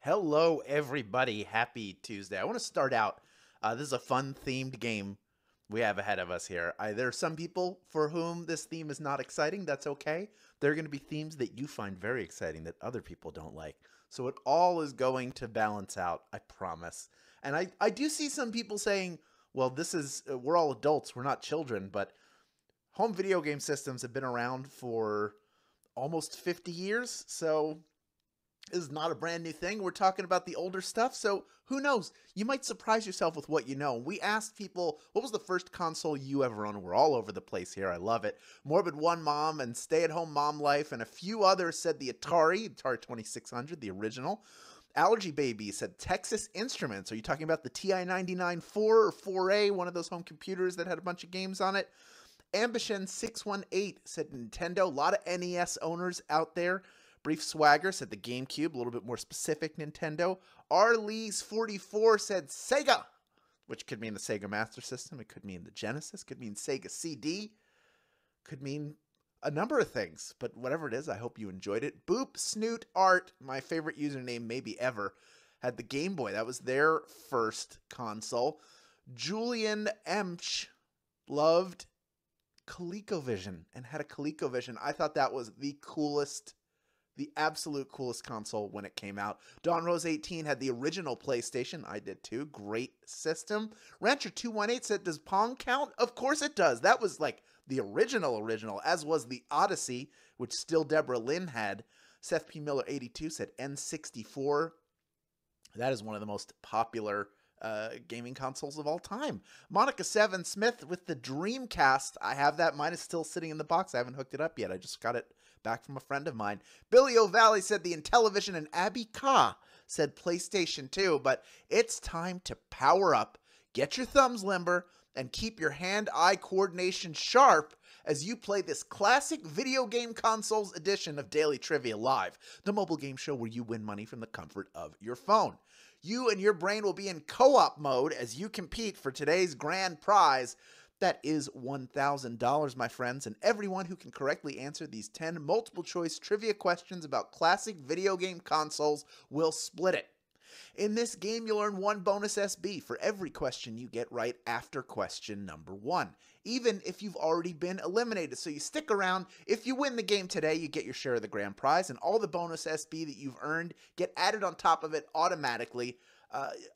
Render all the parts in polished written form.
Hello, everybody. Happy Tuesday. I want to start out. This is a fun themed game we have ahead of us here. There are some people for whom this theme is not exciting. That's okay. There are going to be themes that you find very exciting that other people don't like. So it all is going to balance out, I promise. And I do see some people saying, well, we're all adults. We're not children. But home video game systems have been around for almost 50 years. So this is not a brand new thing. We're talking about the older stuff, so who knows? You might surprise yourself with what you know. We asked people, what was the first console you ever owned? We're all over the place here. I love it. Morbid One Mom and Stay at Home Mom Life, and a few others said the Atari 2600, the original. Allergy Baby said Texas Instruments. Are you talking about the TI-99 4 or 4A, one of those home computers that had a bunch of games on it? Ambition 618 said Nintendo. A lot of NES owners out there. Brief Swagger said the GameCube, a little bit more specific Nintendo. Arlees44 said Sega, which could mean the Sega Master System. It could mean the Genesis. Could mean Sega CD. Could mean a number of things. But whatever it is, I hope you enjoyed it. Boop Snoot Art, my favorite username maybe ever, had the Game Boy. That was their first console. Julian Emch loved ColecoVision and had a ColecoVision. I thought that was the absolute coolest console when it came out. Dawn Rose 18 had the original PlayStation. I did too. Great system. Rancher 218 said, does Pong count? Of course it does. That was like the original, as was the Odyssey, which still Deborah Lynn had. Seth P. Miller 82 said N64. That is one of the most popular gaming consoles of all time. Monica 7 Smith with the Dreamcast. I have that. Mine is still sitting in the box. I haven't hooked it up yet. I just got it back from a friend of mine. Billy O'Valley said the Intellivision, and Abby Ka said PlayStation 2. But it's time to power up, get your thumbs limber, and keep your hand-eye coordination sharp as you play this classic video game consoles edition of Daily Trivia Live, the mobile game show where you win money from the comfort of your phone. You and your brain will be in co-op mode as you compete for today's grand prize. That is $1,000, my friends, and everyone who can correctly answer these 10 multiple-choice trivia questions about classic video game consoles will split it. In this game, you'll earn 1 bonus SB for every question you get right after question number 1, even if you've already been eliminated. So you stick around. If you win the game today, you get your share of the grand prize, and all the bonus SB that you've earned get added on top of it automatically.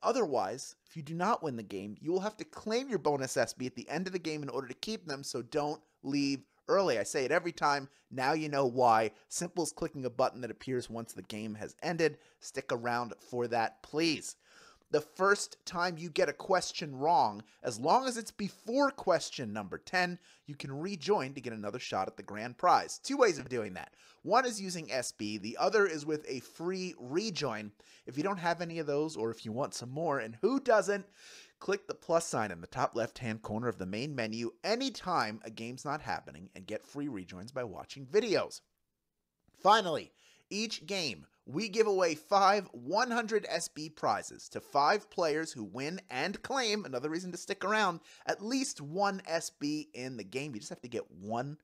Otherwise, if you do not win the game, you will have to claim your bonus SB at the end of the game in order to keep them, so don't leave early. I say it every time. Now you know why. Simple as clicking a button that appears once the game has ended. Stick around for that, please. The first time you get a question wrong, as long as it's before question number 10, you can rejoin to get another shot at the grand prize. 2 ways of doing that. One is using SB. The other is with a free rejoin. If you don't have any of those, or if you want some more, and who doesn't, click the plus sign in the top left-hand corner of the main menu anytime a game's not happening and get free rejoins by watching videos. Finally, each game, we give away 5 100 SB prizes to 5 players who win and claim, another reason to stick around, at least 1 SB in the game. You just have to get 1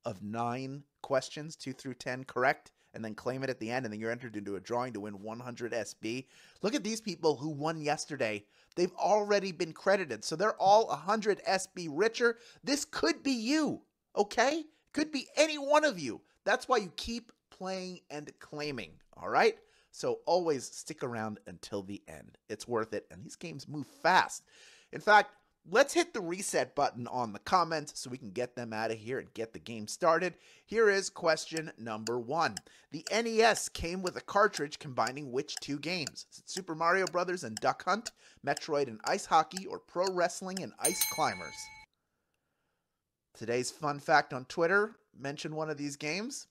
of 9 questions, 2 through 10, correct, and then claim it at the end, and then you're entered into a drawing to win 100 SB. Look at these people who won yesterday. They've already been credited, so they're all 100 SB richer. This could be you, okay? Could be any one of you. That's why you keep playing and claiming, all right? So always stick around until the end. It's worth it, and these games move fast. In fact, let's hit the reset button on the comments so we can get them out of here and get the game started. Here is question number 1. The NES came with a cartridge combining which 2 games? Is it Super Mario Brothers and Duck Hunt, Metroid and Ice Hockey, or Pro Wrestling and Ice Climbers? Today's fun fact on Twitter, mention one of these games.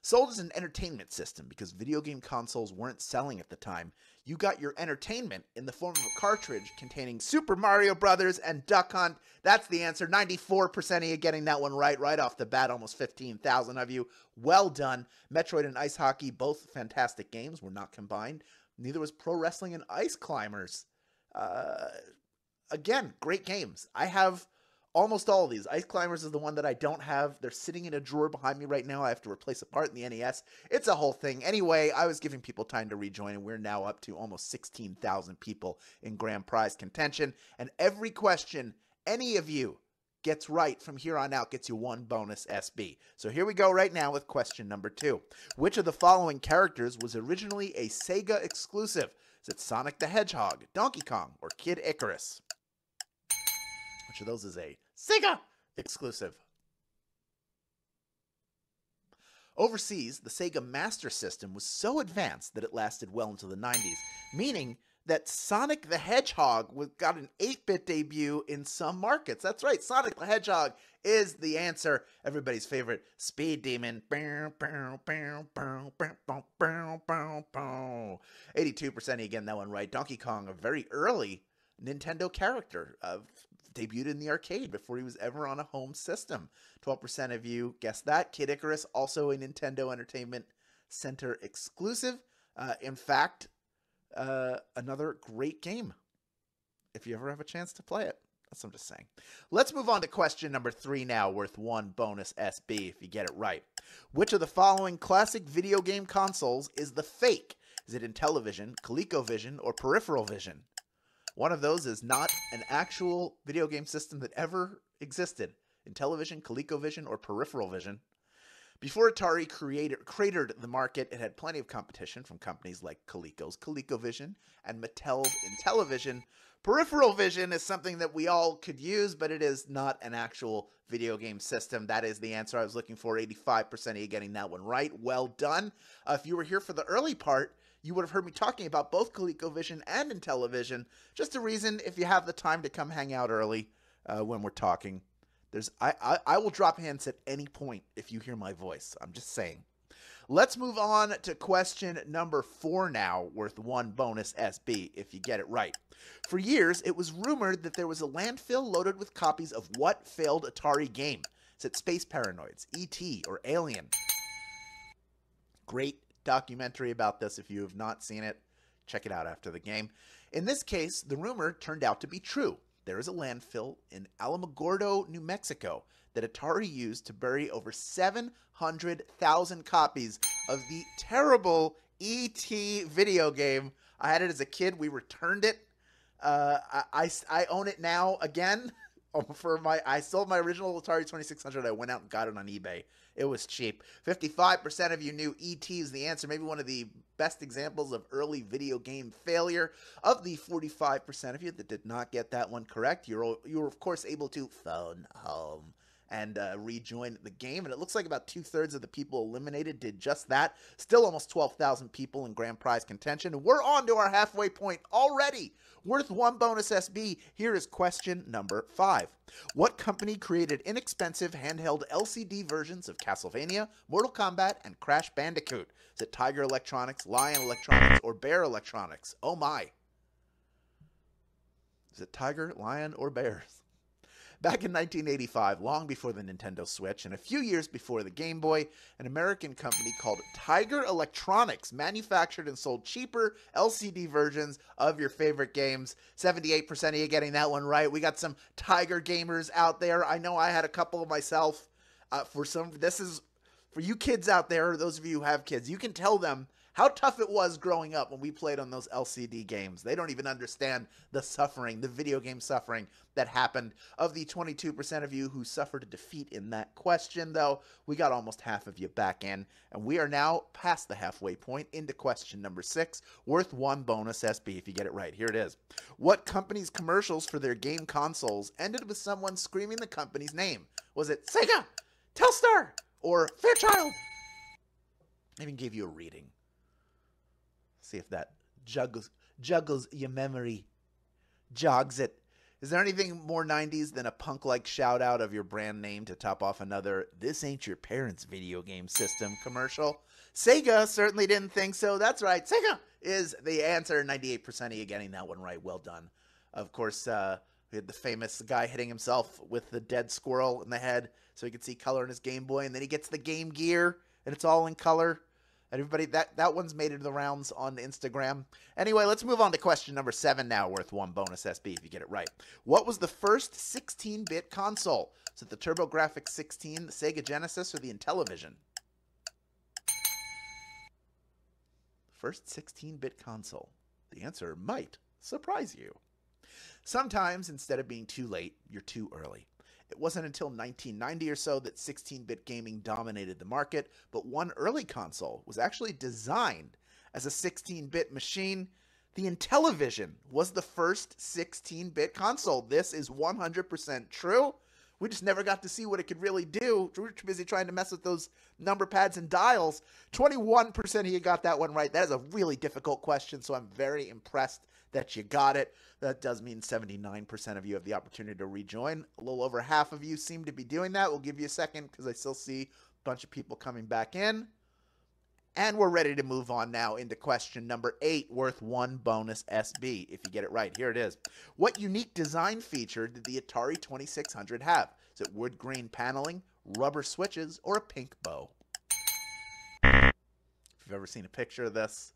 Sold as an entertainment system because video game consoles weren't selling at the time. You got your entertainment in the form of a cartridge containing Super Mario Brothers and Duck Hunt. That's the answer. 94% of you getting that one right off the bat. Almost 15,000 of you. Well done. Metroid and Ice Hockey, both fantastic games, were not combined. Neither was Pro Wrestling and Ice Climbers. Again, great games. I have almost all of these. Ice Climbers is the one that I don't have. They're sitting in a drawer behind me right now. I have to replace a part in the NES. It's a whole thing. Anyway, I was giving people time to rejoin, and we're now up to almost 16,000 people in grand prize contention. And every question any of you gets right from here on out gets you one bonus SB. So here we go right now with question number 2. Which of the following characters was originally a Sega exclusive? Is it Sonic the Hedgehog, Donkey Kong, or Kid Icarus? Which of those is a Sega exclusive? Overseas, the Sega Master System was so advanced that it lasted well into the 90s, meaning that Sonic the Hedgehog got an 8-bit debut in some markets. That's right, Sonic the Hedgehog is the answer. Everybody's favorite speed demon. 82% again, that one right. Donkey Kong, a very early Nintendo character, debuted in the arcade before he was ever on a home system. 12% of you guessed that. Kid Icarus, also a Nintendo Entertainment Center exclusive. In fact, another great game if you ever have a chance to play it. That's what I'm just saying. Let's move on to question number 3 now, worth one bonus SB if you get it right. Which of the following classic video game consoles is the fake? Is it Intellivision, ColecoVision, or Peripheral Vision? One of those is not an actual video game system that ever existed. Intellivision, ColecoVision, or Peripheral Vision. Before Atari cratered the market, it had plenty of competition from companies like Coleco's ColecoVision and Mattel's Intellivision. Peripheral Vision is something that we all could use, but it is not an actual video game system. That is the answer I was looking for. 85% of you getting that one right. Well done. If you were here for the early part, you would have heard me talking about both ColecoVision and Intellivision. Just a reason, if you have the time to come hang out early when we're talking. I will drop hints at any point if you hear my voice. I'm just saying. Let's move on to question number 4 now, worth one bonus SB if you get it right. For years, it was rumored that there was a landfill loaded with copies of what failed Atari game? Is it Space Paranoids, E.T., or Alien? Great documentary about this. If you have not seen it, check it out after the game. In this case, the rumor turned out to be true. There is a landfill in Alamogordo, New Mexico, that Atari used to bury over 700,000 copies of the terrible E.T. video game. I had it as a kid. We returned it. I own it now again. I sold my original Atari 2600. I went out and got it on eBay. It was cheap. 55% of you knew E.T. is the answer. Maybe one of the best examples of early video game failure. Of the 45% of you that did not get that one correct, you were of course able to phone home and rejoin the game. And it looks like about 2/3 of the people eliminated did just that. Still almost 12,000 people in grand prize contention. We're on to our halfway point already. Worth one bonus SB. Here is question number 5. What company created inexpensive handheld LCD versions of Castlevania, Mortal Kombat, and Crash Bandicoot? Is it Tiger Electronics, Lion Electronics, or Bear Electronics? Oh my. Is it Tiger, Lion, or Bears? Back in 1985, long before the Nintendo Switch and a few years before the Game Boy, an American company called Tiger Electronics manufactured and sold cheaper LCD versions of your favorite games. 78% of you getting that one right. We got some Tiger gamers out there. I know I had a couple of myself. This is for you kids out there, those of you who have kids, you can tell them how tough it was growing up when we played on those LCD games. They don't even understand the suffering, the video game suffering that happened. Of the 22% of you who suffered a defeat in that question, though, we got almost half of you back in. And we are now past the halfway point into question number 6, worth one bonus SB if you get it right. Here it is. What company's commercials for their game consoles ended with someone screaming the company's name? Was it Sega, Telstar, or Fairchild? I even gave you a reading. See if that juggles your memory, jogs it. Is there anything more 90s than a punk-like shout-out of your brand name to top off another "This ain't your parents' video game system" commercial? Sega certainly didn't think so. That's right. Sega is the answer. 98% of you getting that one right. Well done. Of course, we had the famous guy hitting himself with the dead squirrel in the head so he could see color in his Game Boy, and then he gets the Game Gear, and it's all in color. Everybody, that one's made it the rounds on Instagram. Anyway, let's move on to question number 7 now, worth 1 bonus SB if you get it right. What was the first 16-bit console? Is it the TurboGrafx 16, the Sega Genesis, or the Intellivision? First 16-bit console. The answer might surprise you. Sometimes, instead of being too late, you're too early. It wasn't until 1990 or so that 16-bit gaming dominated the market, but one early console was actually designed as a 16-bit machine. The Intellivision was the first 16-bit console. This is 100% true. We just never got to see what it could really do. We were too busy trying to mess with those number pads and dials. 21% of you got that one right. That is a really difficult question, so I'm very impressed that you got it. That does mean 79% of you have the opportunity to rejoin. A little over half of you seem to be doing that. We'll give you a second because I still see a bunch of people coming back in. And we're ready to move on now into question number 8, worth 1 bonus SB. If you get it right, here it is. What unique design feature did the Atari 2600 have? Is it wood grain paneling, rubber switches, or a pink bow? If you've ever seen a picture of this,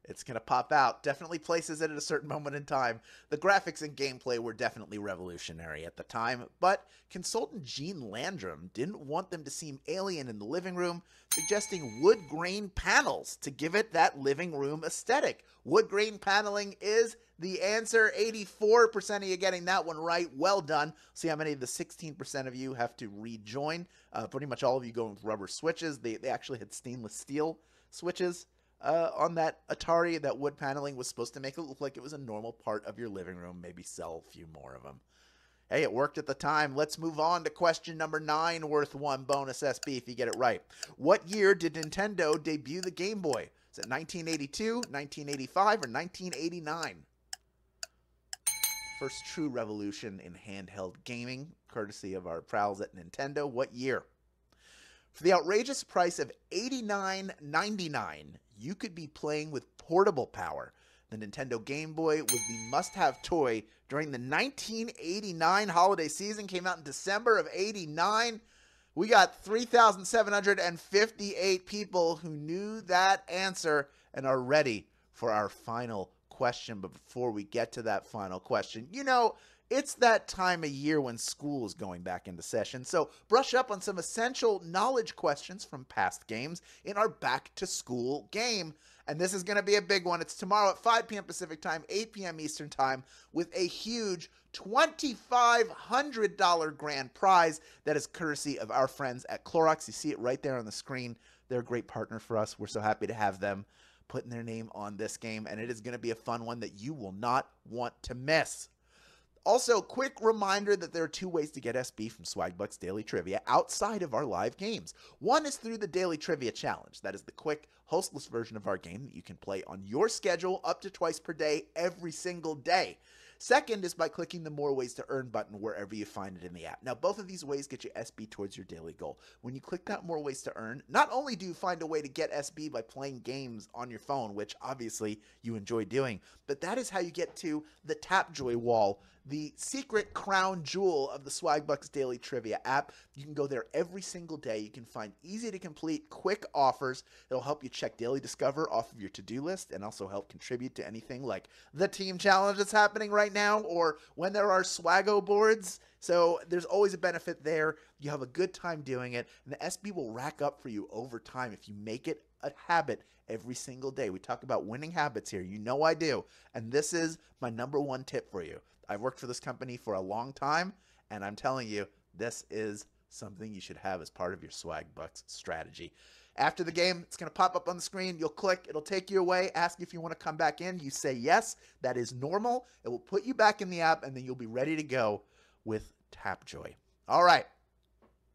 it's going to pop out. Definitely places it at a certain moment in time. The graphics and gameplay were definitely revolutionary at the time, but consultant Gene Landrum didn't want them to seem alien in the living room, suggesting wood grain panels to give it that living room aesthetic. Wood grain paneling is the answer. 84% of you getting that one right. Well done. See how many of the 16% of you have to rejoin. Pretty much all of you going with rubber switches. They actually had stainless steel switches. On that Atari. That wood paneling was supposed to make it look like it was a normal part of your living room, maybe sell a few more of them. Hey, it worked at the time. Let's move on to question number 9, worth 1 bonus SB if you get it right. What year did Nintendo debut the Game Boy? Is it 1982, 1985, or 1989? First true revolution in handheld gaming, courtesy of our pals at Nintendo. What year? For the outrageous price of $89.99, you could be playing with portable power. The Nintendo Game Boy was the must-have toy during the 1989 holiday season. Came out in December of '89. We got 3,758 people who knew that answer and are ready for our final question. But before we get to that final question, you know, it's that time of year when school is going back into session, so brush up on some essential knowledge questions from past games in our back-to-school game. And this is going to be a big one. It's tomorrow at 5 p.m. Pacific Time, 8 p.m. Eastern Time, with a huge $2,500 grand prize that is courtesy of our friends at Clorox. You see it right there on the screen. They're a great partner for us. We're so happy to have them putting their name on this game, and it is going to be a fun one that you will not want to miss. Also, quick reminder that there are 2 ways to get SB from Swagbucks Daily Trivia outside of our live games. One is through the Daily Trivia Challenge. That is the quick, hostless version of our game that you can play on your schedule up to twice per day, every single day. Second is by clicking the More Ways to Earn button wherever you find it in the app. Now, both of these ways get you SB towards your daily goal. When you click that More Ways to Earn, not only do you find a way to get SB by playing games on your phone, which obviously you enjoy doing, but that is how you get to the Tapjoy wall, the secret crown jewel of the Swagbucks Daily Trivia app. You can go there every single day. You can find easy-to-complete, quick offers that will help you check Daily Discover off of your to-do list and also help contribute to anything like the team challenge that's happening right now or when there are Swaggo boards. So there's always a benefit there. You have a good time doing it, and the SB will rack up for you over time if you make it a habit every single day. We talk about winning habits here. You know I do. And this is my number 1 tip for you. I've worked for this company for a long time, and I'm telling you, this is something you should have as part of your Swagbucks strategy. After the game, it's going to pop up on the screen. You'll click. It'll take you away. Ask if you want to come back in. You say yes. That is normal. It will put you back in the app, and then you'll be ready to go with Tapjoy. All right.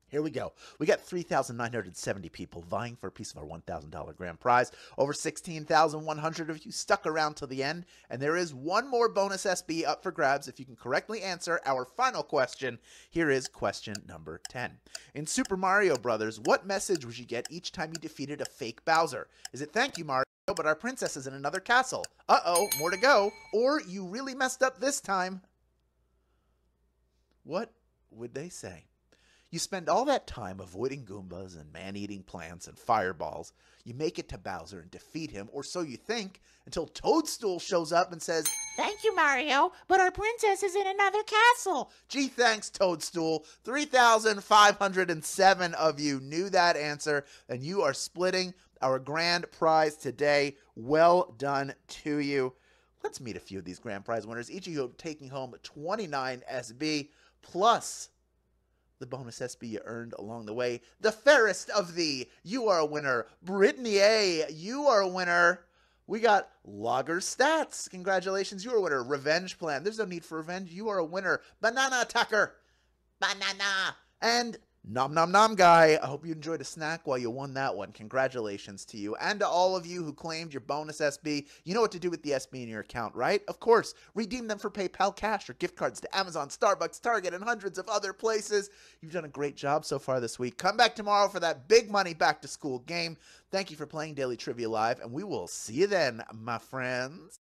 Here we go. We got 3,970 people vying for a piece of our $1,000 grand prize. Over 16,100 of you stuck around till the end. And there is one more bonus SB up for grabs if you can correctly answer our final question. Here is question number 10. In Super Mario Brothers, what message would you get each time you defeated a fake Bowser? Is it thank you, Mario, but our princess is in another castle? Uh-oh, more to go. Or you really messed up this time. What would they say? You spend all that time avoiding Goombas and man-eating plants and fireballs. You make it to Bowser and defeat him, or so you think, until Toadstool shows up and says, "Thank you, Mario, but our princess is in another castle." Gee, thanks, Toadstool. 3,507 of you knew that answer, and you are splitting our grand prize today. Well done to you. Let's meet a few of these grand prize winners. Each of you taking home 29 SB, plus the bonus SB you earned along the way. The fairest of thee, you are a winner. Brittany A, you are a winner. We got Logger Stats. Congratulations, you are a winner. Revenge Plan. There's no need for revenge. You are a winner. Banana Attacker. Banana. And Nom Nom Nom Guy. I hope you enjoyed a snack while you won that one. Congratulations to you. And to all of you who claimed your bonus SB. You know what to do with the SB in your account, right? Of course. Redeem them for PayPal cash or gift cards to Amazon, Starbucks, Target, and hundreds of other places. You've done a great job so far this week. Come back tomorrow for that big money back to school game. Thank you for playing Daily Trivia Live, and we will see you then, my friends.